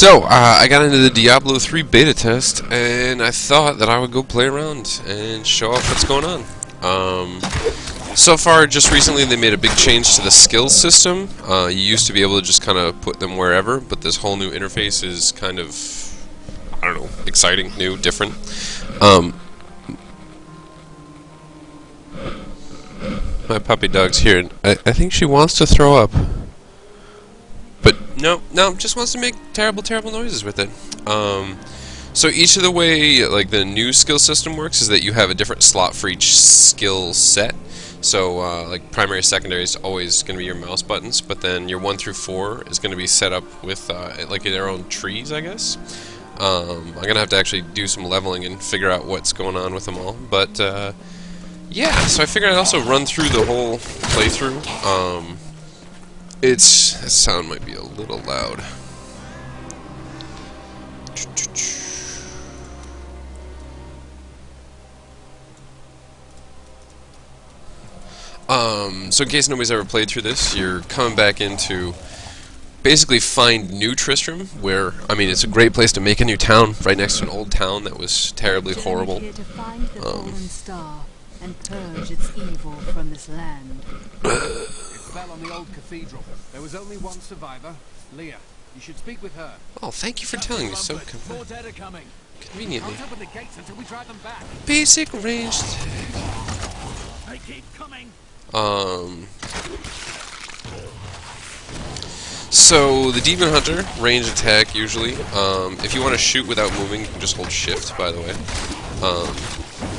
So, I got into the Diablo 3 beta test, and I thought that I would go play around and show off what's going on. So far, just recently, they made a big change to the skills system. You used to be able to just kind of put them wherever, but this whole new interface is kind of, I don't know, exciting, new, different. My puppy dog's here. I think she wants to throw up. But no, just wants to make terrible noises with it. So each of the way like the new skill system works is that you have a different slot for each skill set. So like primary, secondary is always going to be your mouse buttons, but then your 1 through 4 is going to be set up with like their own trees, I guess. I'm going to have to actually do some leveling and figure out what's going on with them all. But yeah, so I figured I'd also run through the whole playthrough. That sound might be a little loud. So in case nobody's ever played through this, you're coming back into basically find New Tristram, where, I mean, it's a great place to make a new town, right next to an old town that was terribly horrible. Here to find the fallen star and purge its evil from this land. Fell on the old cathedral. There was only one survivor, Leah. You should speak with her. Oh, thank you for telling me so Four dead are coming. conveniently. Can't open the gates until we drive them back. Basic ranged. They keep coming. So the Demon Hunter, range attack usually. If you want to shoot without moving, you can just hold shift, by the way.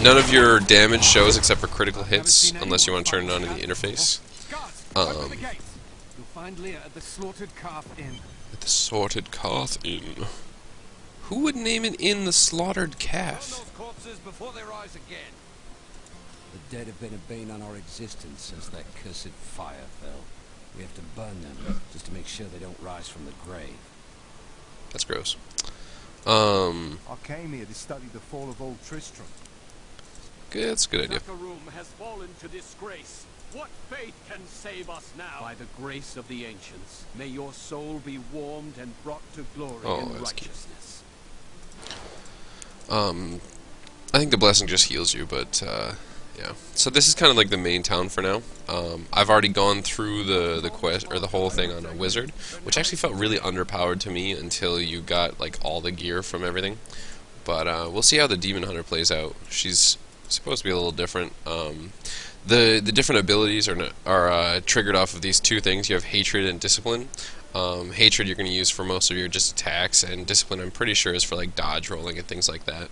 None of your damage shows except for critical hits, unless you want to turn it on in the interface. Open the gates. You'll find Leah at the Slaughtered Calf Inn. At the Slaughtered Calf Inn. Who would name an inn the Slaughtered Calf? Those corpses before they rise again. The dead have been a bane on our existence since that cursed fire fell. We have to burn them, just to make sure they don't rise from the grave. That's gross. I came here to study the fall of old Tristram. Good, that's a good idea. Room has fallen to disgrace. What faith can save us now? By the grace of the ancients, may your soul be warmed and brought to glory Oh, and that's cute. righteousness. I think the blessing just heals you, but yeah. So this is kind of like the main town for now. I've already gone through the quest or the whole thing on a wizard, which actually felt really underpowered to me until you got like all the gear from everything. But we'll see how the Demon Hunter plays out. She's supposed to be a little different. The different abilities are triggered off of these two things. You have hatred and discipline. Hatred you're going to use for most of your just attacks, and discipline I'm pretty sure is for like dodge rolling and things like that.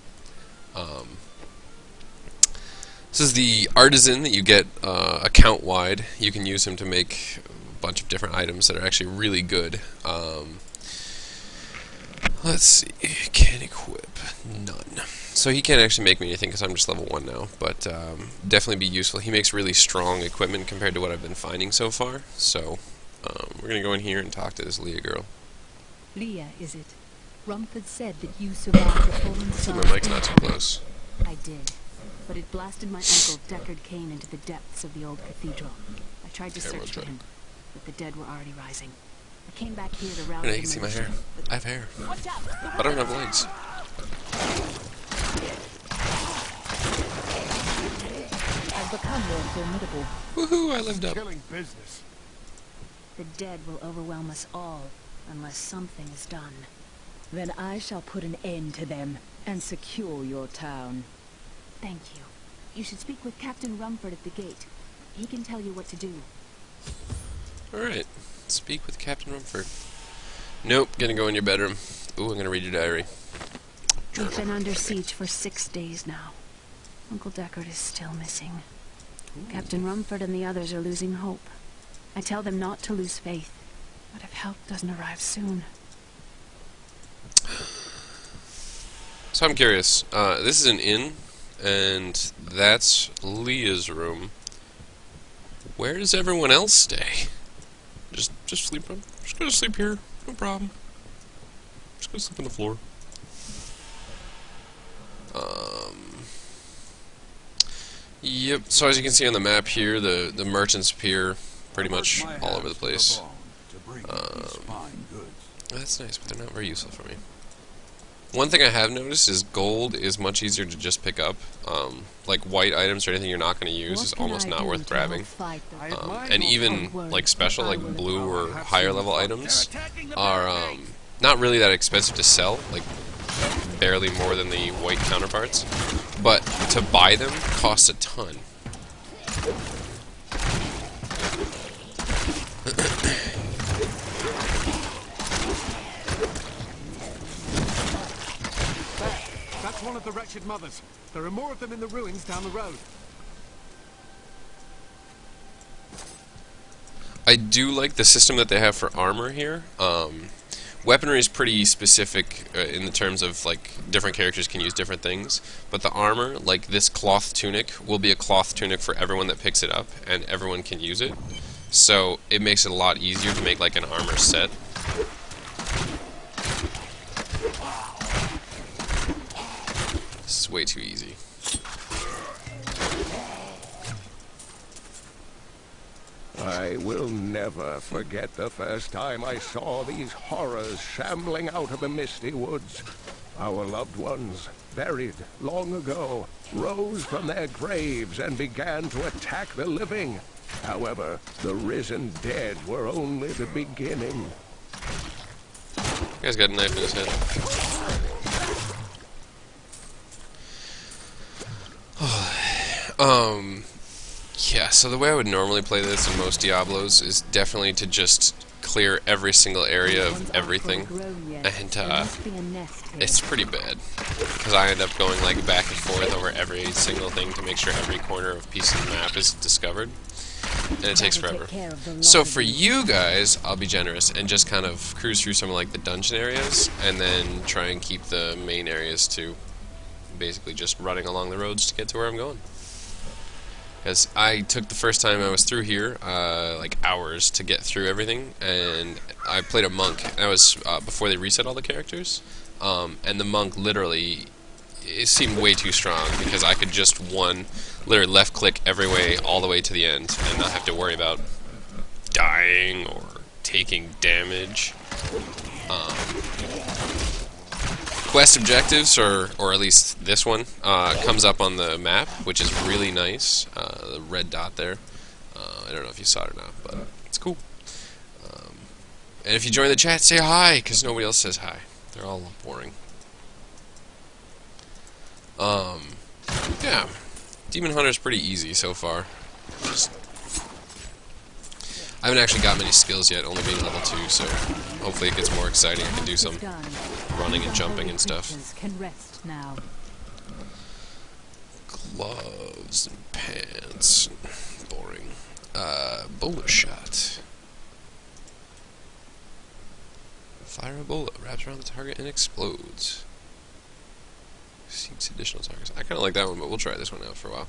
This is the artisan that you get account wide. You can use him to make a bunch of different items that are actually really good. Let's see, can equip none. So he can't actually make me anything because I'm just level 1 now, but definitely be useful. He makes really strong equipment compared to what I've been finding so far. So we're gonna go in here and talk to this Leah girl. Leah, is it? Rumford said that you survived the fallen star. My mic's not too close. I did, but it blasted my uncle Deckard Cain into the depths of the old cathedral. I tried to search for him, but the dead were already rising. I came back here to rally And you can see my hair. I have hair. I don't have legs. I've become more formidable. Woohoo, I lived up. Killing business. The dead will overwhelm us all, unless something is done. Then I shall put an end to them and secure your town. Thank you. You should speak with Captain Rumford at the gate. He can tell you what to do. Alright, speak with Captain Rumford. Nope, gonna go in your bedroom. Ooh, I'm gonna read your diary. We've been under siege for 6 days now. Uncle Deckard is still missing. Captain Rumford and the others are losing hope. I tell them not to lose faith, but if help doesn't arrive soon... So I'm curious. This is an inn, and that's Leah's room. Where does everyone else stay? Just sleep. I'm just gonna sleep here. No problem. Just gonna sleep on the floor. Yep. So as you can see on the map here, the merchants appear pretty much all over the place. That's nice, but they're not very useful for me. One thing I have noticed is gold is much easier to just pick up. Like white items or anything you're not going to use is almost not worth grabbing. And even like special, like blue or higher level items are not really that expensive to sell, like barely more than the white counterparts. But to buy them costs a ton. That's one of the wretched mothers. There are more of them in the ruins down the road. I do like the system that they have for armor here. Weaponry is pretty specific in the terms of like different characters can use different things, but the armor, like this cloth tunic, will be a cloth tunic for everyone that picks it up, and everyone can use it. So it makes it a lot easier to make like an armor set. This is way too easy. I will never forget the first time I saw these horrors shambling out of the misty woods. Our loved ones, buried long ago, rose from their graves and began to attack the living. However, the risen dead were only the beginning. This guy's got a knife in his head. Yeah, so the way I would normally play this in most Diablos is definitely to just clear every single area of everything, and it's pretty bad, because I end up going like back and forth over every single thing to make sure every corner of piece of the map is discovered, and it takes forever. So for you guys, I'll be generous and just kind of cruise through some of like the dungeon areas, and then try and keep the main areas to basically just running along the roads to get to where I'm going. Because I took the first time I was through here, like hours to get through everything, and I played a monk. That was before they reset all the characters, and the monk literally, it seemed way too strong, because I could just literally left click every way all the way to the end, and not have to worry about dying or taking damage. Quest objectives, or at least this one, comes up on the map, which is really nice. The red dot there. I don't know if you saw it or not, but it's cool. And if you join the chat, say hi, because nobody else says hi. They're all boring. Yeah. Demon Hunter's pretty easy so far. I haven't actually got many skills yet, only being level 2, so hopefully it gets more exciting. I can do some running and jumping and stuff. Can rest now. Gloves and pants. Boring. Bola shot. Fire a bola, wraps around the target and explodes. Seeks additional targets. I kind of like that one, but we'll try this one out for a while.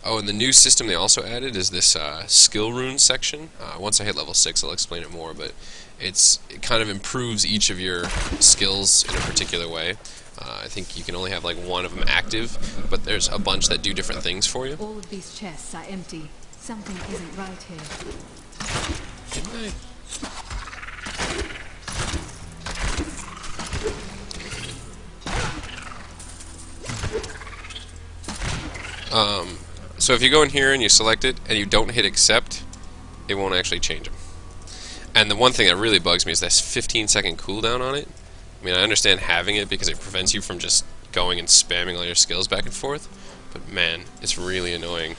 Oh, and the new system they also added is this skill rune section. Once I hit level 6, I'll explain it more, but it kind of improves each of your skills in a particular way. I think you can only have like one of them active, but there's a bunch that do different things for you. All of these chests are empty. Something isn't right here. Didn't I? So if you go in here and you select it and you don't hit accept, it won't actually change them. And the one thing that really bugs me is that 15-second cooldown on it. I mean, I understand having it because it prevents you from just going and spamming all your skills back and forth, but man, it's really annoying.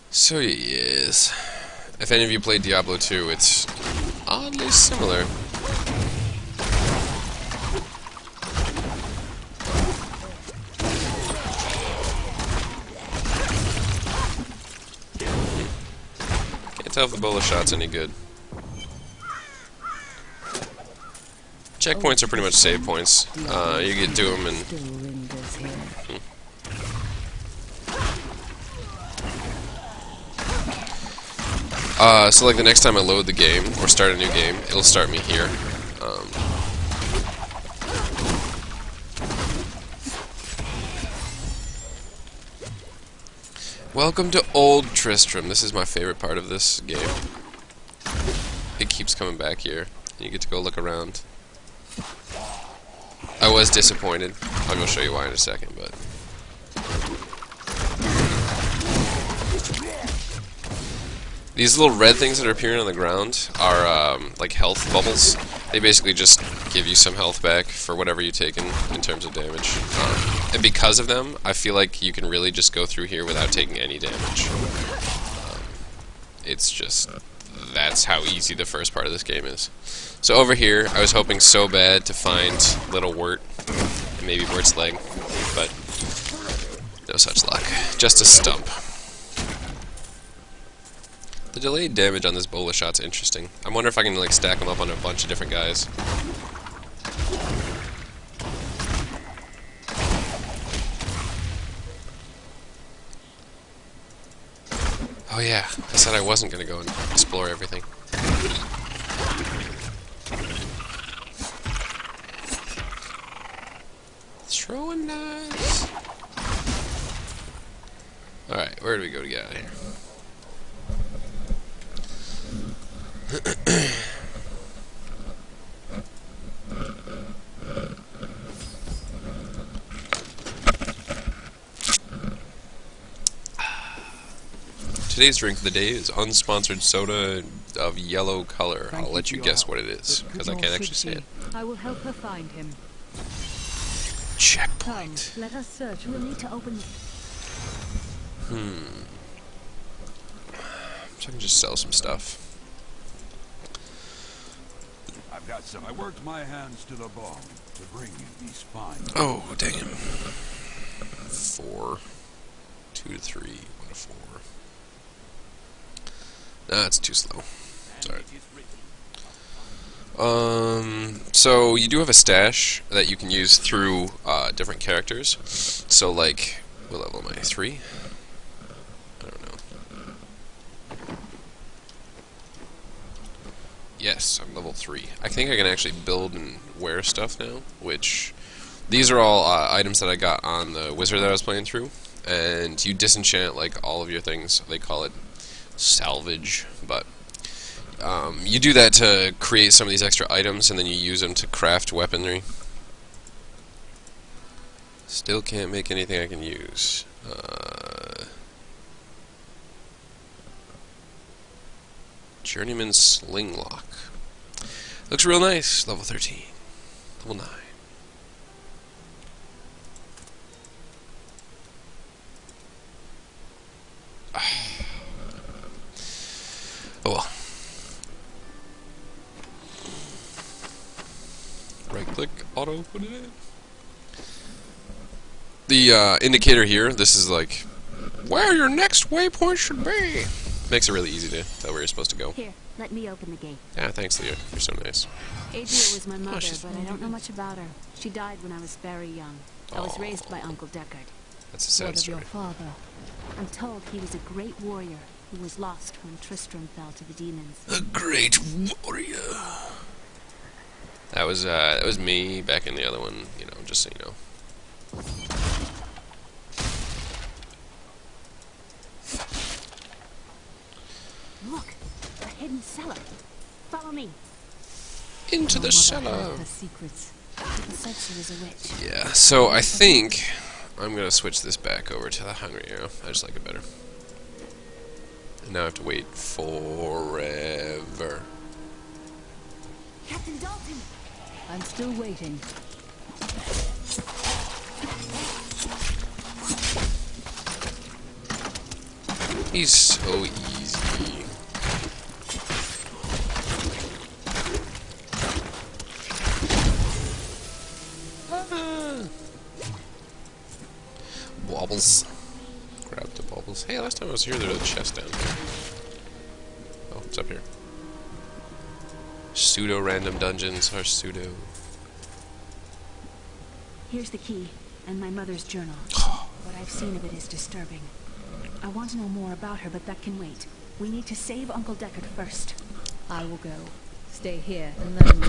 So yes, if any of you played Diablo 2, it's oddly similar. Can't tell if the bola shot's any good. Checkpoints are pretty much save points. You get to them and... so like the next time I load the game, or start a new game, it'll start me here. Welcome to Old Tristram. This is my favorite part of this game. It keeps coming back here. You get to go look around. I was disappointed. I'll go show you why in a second, but... These little red things that are appearing on the ground are, like health bubbles. They basically just give you some health back for whatever you take in terms of damage. And because of them, I feel like you can really just go through here without taking any damage. It's just... That's how easy the first part of this game is. So over here, I was hoping so bad to find Little Wirt, and maybe Wirt's leg, but no such luck. Just a stump. The delayed damage on this bola shot's interesting. I wonder if I can like stack them up on a bunch of different guys. Oh yeah, I said I wasn't gonna go and explore everything. Throwing knives. Alright, where do we go to get out of here? Today's drink of the day is unsponsored soda of yellow color. I'll let you guess what it is, because I can't actually say it. I will help her find him. Checkpoint. Let us search. We'll need to open... So I can just sell some stuff. I've got some. I worked my hands to the bone to bring you these fine. Oh, damn. 4. 2 to 3. 1 to 4. Nah, it's too slow. Sorry. So you do have a stash that you can use through different characters. So like, what level am I? 3? I don't know. Yes, I'm level 3. I think I can actually build and wear stuff now, which these are all items that I got on the wizard that I was playing through. And you disenchant like all of your things. They call it salvage, but you do that to create some of these extra items, and then you use them to craft weaponry. Still can't make anything I can use. Journeyman Slinglock. Looks real nice. Level 13. Level 9. Oh well. Right click, auto put it in. The indicator here, this is like where your next waypoint should be. Makes it really easy to tell where you're supposed to go. Here, let me open the gate. Yeah, thanks, Leah. You're so nice. Adria was my mother, she's but I don't know much about her. She died when I was very young. I was raised by Uncle Deckard. That's a sad What of story. your father? I'm told he was a great warrior who was lost when Tristram fell to the demons. A great warrior. That was me back in the other one, you know, just so you know. Look, a hidden cellar. Follow me. Into the cellar. Her secrets. People said she was a witch. Yeah, so I think I'm gonna switch this back over to the Hungry Arrow. I just like it better. And now I have to wait forever. Captain Dalton! I'm still waiting. He's so easy. Wobbles. Grab the bubbles. Hey, last time I was here, there was a chest down here. Oh, it's up here. Pseudo-random dungeons are pseudo. Here's the key, and my mother's journal. What I've seen of it is disturbing. I want to know more about her, but that can wait. We need to save Uncle Deckard first. I will go. Stay here and learn.